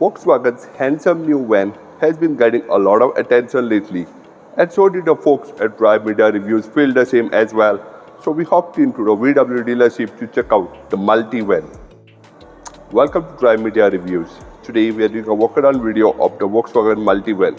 Volkswagen's handsome new van has been getting a lot of attention lately, and so did the folks at Drive Media Reviews feel the same as well. So we hopped into the VW dealership to check out the Multivan. Welcome to Drive Media Reviews. Today we are doing a walk-around video of the Volkswagen Multivan.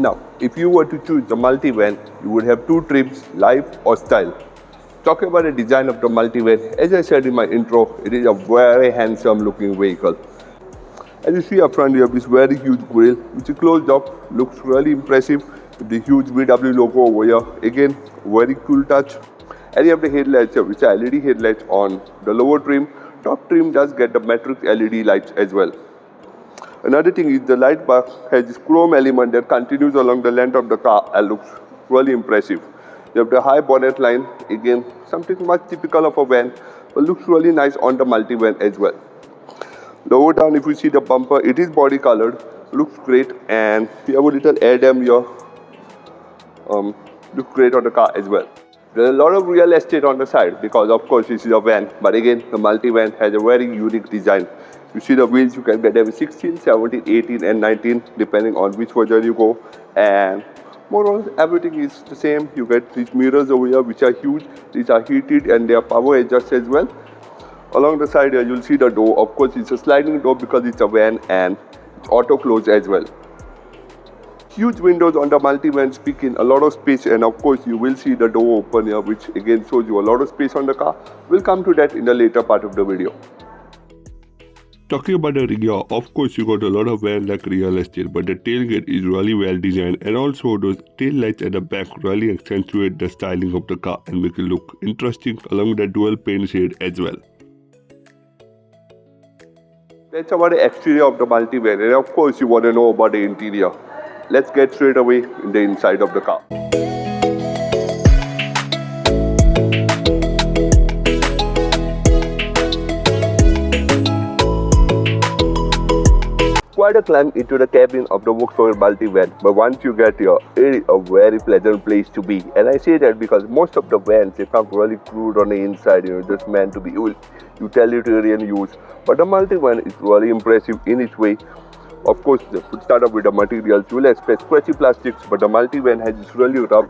Now, if you were to choose the Multivan, you would have two trims, Life or Style. Talking about the design of the Multivan, as I said in my intro, it is a very handsome looking vehicle. As you see up front, you have this very huge grille, which is closed up, looks really impressive with the huge VW logo over here. Again, very cool touch. And you have the headlights here, which are LED headlights on the lower trim. Top trim does get the matrix LED lights as well. Another thing is the light bar has this chrome element that continues along the length of the car and looks really impressive. You have the high bonnet line, again something much typical of a van, but looks really nice on the Multivan as well. Lower down, if you see the bumper, it is body colored, looks great, and you have a little air dam here, looks great on the car as well. There's a lot of real estate on the side because of course this is a van, but again the Multivan has a very unique design. You see the wheels, you can get them 16, 17, 18 and 19 depending on which version you go, and more or less everything is the same. You get these mirrors over here which are huge, these are heated and they are power adjust as well. Along the side here you'll see the door, of course it's a sliding door because it's a van and it's auto close as well. Huge windows on the Multivan speak in a lot of space, and of course you will see the door open here, which again shows you a lot of space on the car. We'll come to that in the later part of the video. Talking about the rear, of course you got a lot of van-like real estate, but the tailgate is really well designed, and also those tail lights at the back really accentuate the styling of the car and make it look interesting along with the dual paint shade as well. That's about the exterior of the Multivan, and of course you want to know about the interior. Let's get straight away in the inside of the car. Quite a climb into the cabin of the Volkswagen Multivan, but once you get here, it is a very pleasant place to be. And I say that because most of the vans, they come really crude on the inside, just meant to be utilitarian use. But the Multivan is really impressive in its way. Of course, to start off with the materials, you will expect scratchy plastics, but the Multivan has this really rough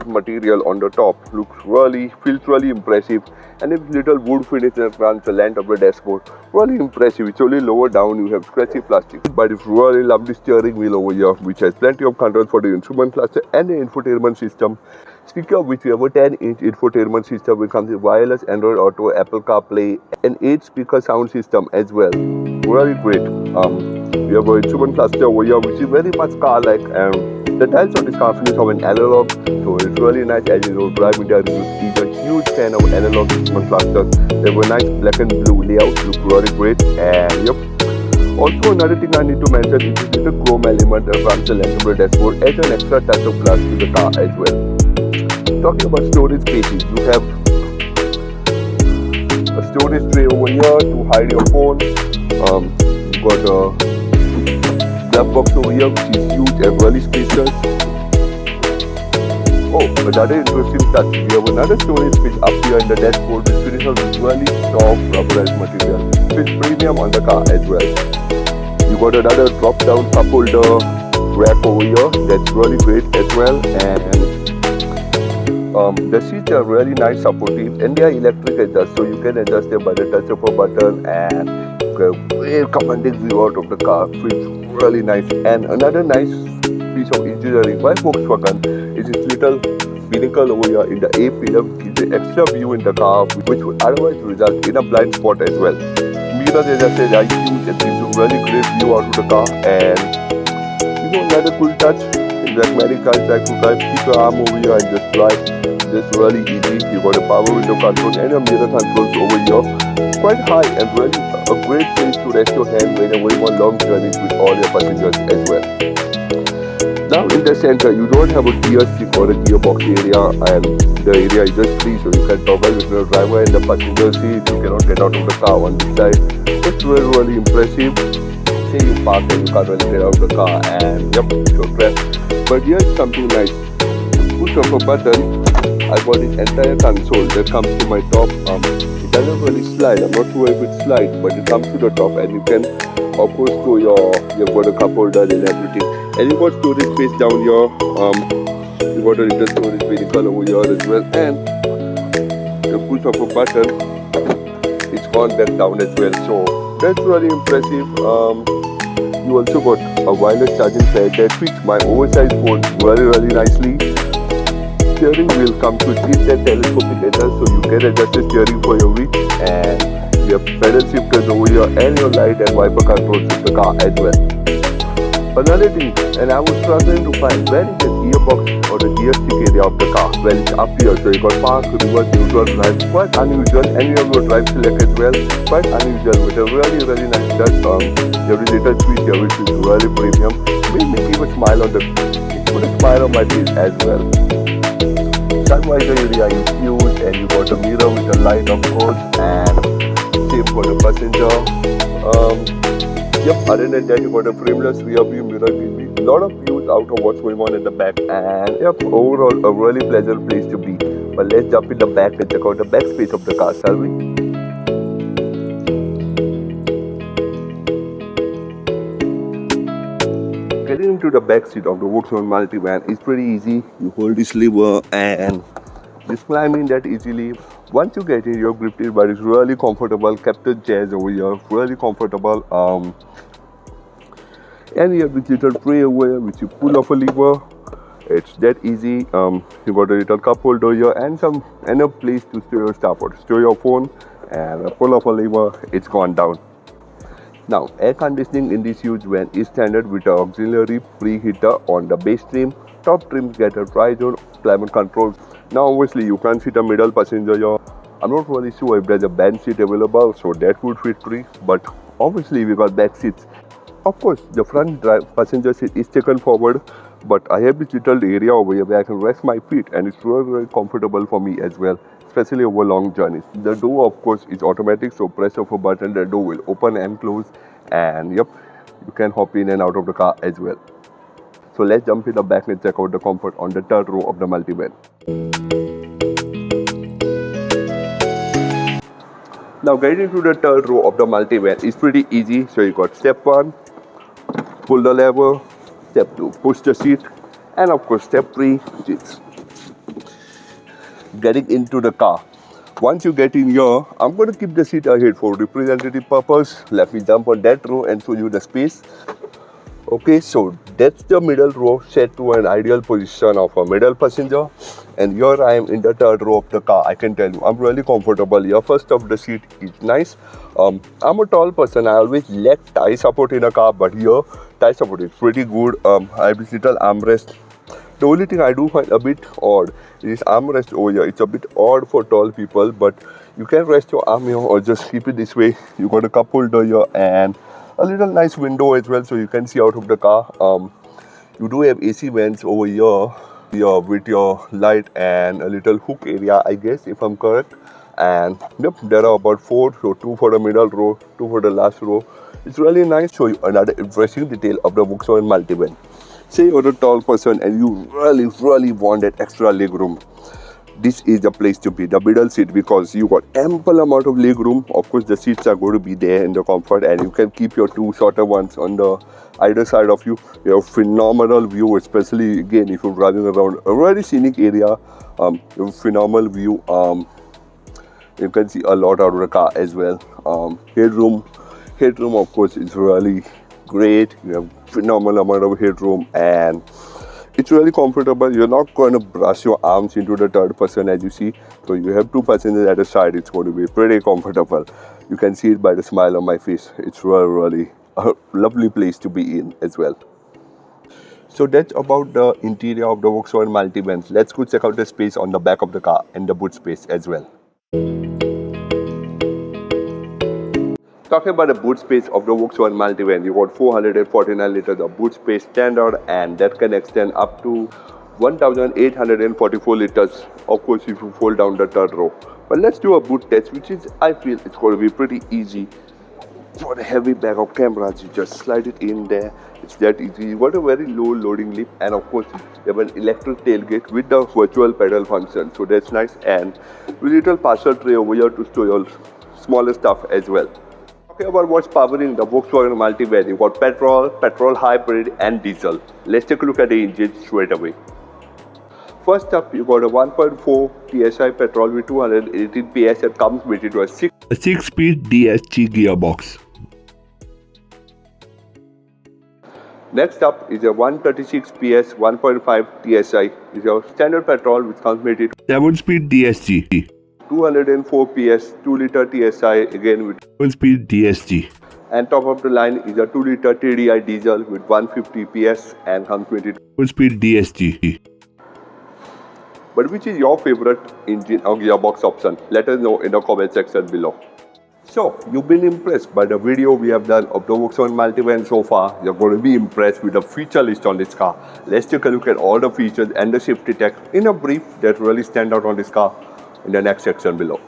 material on the top. Feels really impressive, and this little wood finish that runs the length of the dashboard, really impressive. It's only lower down you have scratchy plastic, but it's really lovely steering wheel over here, which has plenty of controls for the instrument cluster and the infotainment system. Speaking of which, we have a 10-inch infotainment system which comes with wireless Android Auto, Apple CarPlay, and 8-speaker sound system as well. Really great. We have an instrument cluster over here which is very much car-like, and the tiles of this car finish have an analog, so it's really nice. As you know, Drive Media Reviews is a huge fan of analog instrument clusters. They have a nice black and blue layout, look really great, and yep. Also, another thing I need to mention is this little chrome element that runs the length of the dashboard, adds an extra touch of glass to the car as well. Talking about storage spaces, you have a storage tray over here to hide your phone. You've got a glove box over here which is huge and really spacious. Oh, another interesting touch, we have another storage space up here in the dashboard which finishes with really soft rubberized material. It's premium on the car as well. You got another drop down cup holder rack over here that's really great as well, and the seats are really nice, supportive, and they are electric adjust, so you can adjust them by the touch of a button, and you get a great commanding view out of the car. Feels really nice. And another nice piece of engineering by Volkswagen is this little binnacle over here in the A pillar, which gives an extra view in the car, which would otherwise result in a blind spot as well. Mirrors, as I said, are huge and gives a really great view out of the car, and another cool touch. In the many cars like to drive, keep your arm over here and just drive. Just really easy. You got a power window control and a mirror controls over here. Quite high and really a great place to rest your hand whenever you want long journeys with all your passengers as well. Now in the center, you don't have a gear stick or a gearbox area, and the area is just free, so you can toggle with the driver and the passenger seat. You cannot get out of the car on this side. It's really impressive. say you park and you can't really get out of the car and yep, you're trapped. But here's something nice. Push of a button, I got this entire console that comes to my top. It doesn't really slide. I'm not sure if it slides, but it comes to the top, and you can, of course, throw you've got a cup holder and everything, and you got storage space down here. You got a little storage vehicle over here as well, and the push of a button, it's gone back down as well. So that's really impressive. You also got a wireless charging pad that fits my oversized phone really nicely. Steering wheel comes with tilt and telescopic adjust, so you can adjust the steering for your reach, and you have pedal shifters over here and your light and wiper controls with the car as well. Another thing, and I was struggling to find where is the gearbox or the gear stick area of the car. Well, it's up here, so you got park, reverse, neutral, drive. Quite unusual, and you have your drive select as well. Quite unusual with a really nice touch. There is a little switch here which is really premium. Made me give a smile on put a smile on my face as well. Sun visor area is huge, and you got a mirror with a light, of course, and same for the passenger. Yep, other than that, you got a frameless rear view mirror, gives me a lot of views out of what's going on in the back, and yep, overall a really pleasant place to be. But let's jump in the back and check out the back space of the car, shall we? Getting into the back seat of the Volkswagen Multivan is pretty easy. You hold this lever and just climb in that easily. Once you get in, you're gripped in, but it's really comfortable. Captain chairs over here, really comfortable. And you have this little tray over here which you pull off a lever. It's that easy. You got a little cup holder here and enough place to store your stuff or store your phone, and pull off a lever, it's gone down. Now, air conditioning in this huge van is standard with an auxiliary preheater on the base trim. Top trims get a tri-zone climate control. Now, obviously, you can't fit a middle passenger here. I'm not really sure if there's a bench seat available, so that would fit free. But obviously, we got back seats. Of course, the front passenger seat is taken forward, but I have this little area over here where I can rest my feet, and it's really comfortable for me as well, especially over long journeys. The door, of course, is automatic, so press of a button, the door will open and close, and yep, you can hop in and out of the car as well. So let's jump in the back and check out the comfort on the third row of the Multivan. Now getting into the third row of the Multivan is pretty easy. So you got step 1, pull the lever, step 2, push the seat, and of course step 3, it's getting into the car. Once you get in here, I'm going to keep the seat ahead for representative purpose. Let me jump on that row and show you the space. Okay, so that's the middle row set to an ideal position of a middle passenger, and here I am in the third row of the car. I can tell you I'm really comfortable here. First off, the seat is nice. I'm a tall person. I always lack thigh support in a car, but here thigh support is pretty good. I have this little armrest. The only thing I do find a bit odd is armrest over here. It's a bit odd for tall people, but you can rest your arm here or just keep it this way. You got a cup holder here and a little nice window as well, so you can see out of the car. You do have AC vents over here with your light and a little hook area, I guess, if I'm correct. And yep, there are about 4, so 2 for the middle row, 2 for the last row. It's really nice. Show you another interesting detail of the Volkswagen Multivan. Say you're a tall person and you really want that extra leg room. This is the place to be, the middle seat, because you got ample amount of leg room. Of course, the seats are going to be there in the comfort, and you can keep your 2 shorter ones on the either side of you. You have phenomenal view, especially again if you're driving around a very scenic area. You have phenomenal view. You can see a lot out of the car as well. Headroom of course is really great. You have phenomenal amount of headroom and it's really comfortable. You're not going to brush your arms into the third person as you see. So you have 2 passengers at the side. It's going to be pretty comfortable. You can see it by the smile on my face. It's really a lovely place to be in as well. So that's about the interior of the Volkswagen Multivan. Let's go check out the space on the back of the car and the boot space as well. Talking about the boot space of the Volkswagen Multivan, you got 449 liters of boot space standard, and that can extend up to 1844 liters, of course if you fold down the third row. But let's do a boot test, which is, I feel it's going to be pretty easy. For the heavy bag of cameras, you just slide it in there. It's that easy. You got a very low loading lip, and of course you have an electric tailgate with the virtual pedal function, so that's nice. And with little parcel tray over here to store your smaller stuff as well. Talking about what's powering the Volkswagen Multivan, you got petrol hybrid and diesel. Let's take a look at the engine straight away. First up, you got a 1.4 TSI petrol with 218 PS that comes with it a 6-speed DSG gearbox. Next up is a 136 PS 1.5 TSI. Is your standard petrol which comes with it 7-speed DSG. 204 PS 2-liter TSI again with 7-speed DSG. and top of the line is a 2-liter TDI diesel with 150 PS and comes with it. 7-speed DSG. But which is your favorite engine or gearbox option? Let us know in the comment section below. So, you've been impressed by the video we have done of the Volkswagen Multivan so far. You're going to be impressed with the feature list on this car. Let's take a look at all the features and the safety tech in a brief that really stand out on this car in the next section below.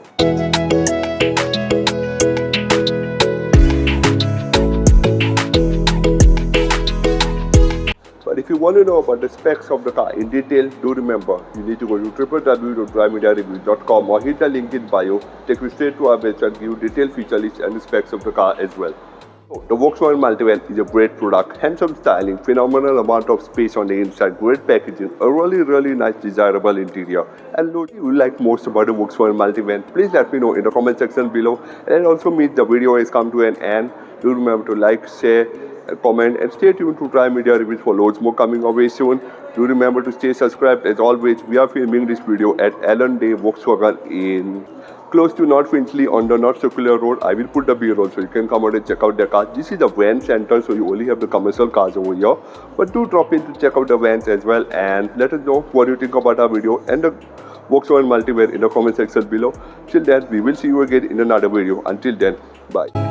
But if you want to know about the specs of the car in detail, do remember you need to go to www.drivemediareviews.com or hit the link in bio, take you straight to our website, give you detailed feature list and the specs of the car as well. So, the Volkswagen Multivan is a great product, handsome styling, phenomenal amount of space on the inside, great packaging, a really nice desirable interior. And what you like most about the Volkswagen Multivan, please let me know in the comment section below. And it also means the video has come to an end. Do remember to like, share, comment and stay tuned to Drive Media Reviews for loads more coming away soon. Do remember to stay subscribed. As always, we are filming this video at Allen Day Volkswagen in close to North Finchley on the North Circular Road. I will put the beer also. You can come out and check out the car. This is a van center, so you only have the commercial cars over here. But do drop in to check out the vans as well and let us know what you think about our video and the Volkswagen Multivan in the comment section below. Till then, we will see you again in another video. Until then, bye.